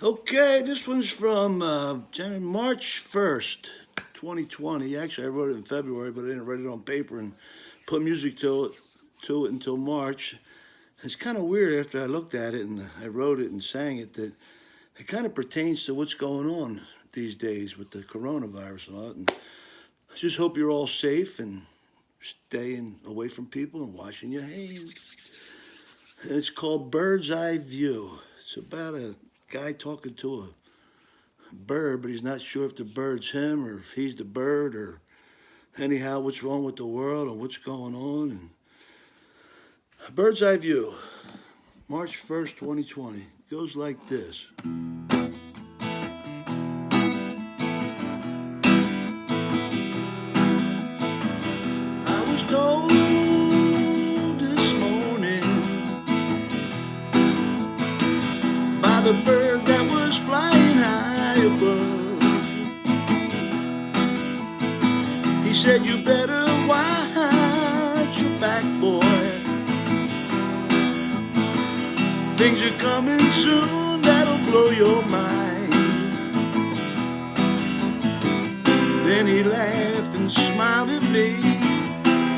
Okay, this one's from March 1st, 2020. Actually, I wrote it in February, but I didn't write it on paper and put music to it until March. It's kind of weird after I looked at it and I wrote it and sang it that it kind of pertains to what's going on these days with the coronavirus and all that. And I just hope you're all safe and staying away from people and washing your hands. And it's called Bird's Eye View. It's about a guy talking to a bird, but he's not sure if the bird's him or if he's the bird or anyhow what's wrong with the world or what's going on. And Bird's Eye View, March 1st, 2020, goes like this. I was told this morning by the bird that was flying high above. He said, "You better watch your back, boy. Things are coming soon that'll blow your mind." Then he laughed and smiled at me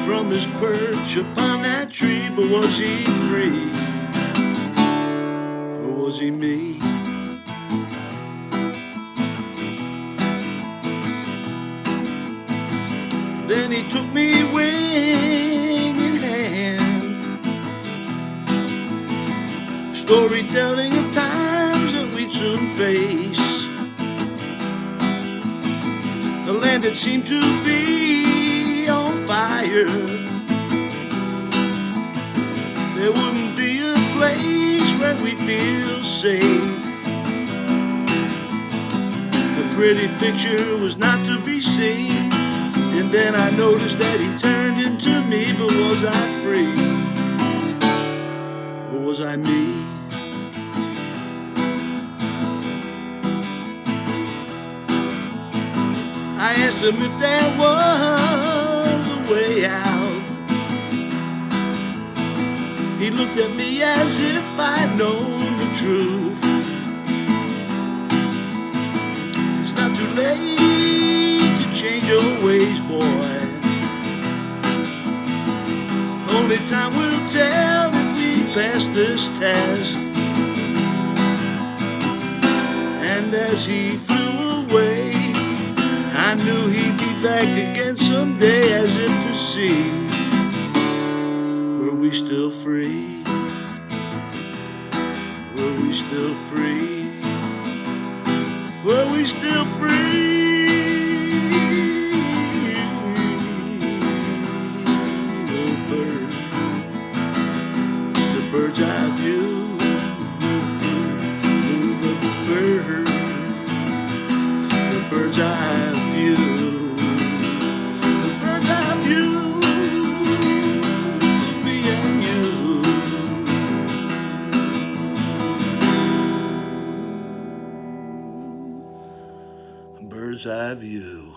from his perch upon that tree. But was he free? Or was he me? Then he took me wing in hand, storytelling of times that we'd soon face, the land that seemed to be on fire. There wouldn't be a place where we'd feel safe. The pretty picture was not to be seen. And then I noticed that he turned into me. But was I free? Or was I me? I asked him if there was a way out. He looked at me as if I'd known the truth. It's not too late to change your ways, boy. Only time will tell if we pass this test. And as he flew away, I knew he'd be back again someday, as if to see, were we still free? Were we still free? Were we still free? The bird's eye view. The bird's eye view. The bird's eye view. Me and you. Bird's eye view.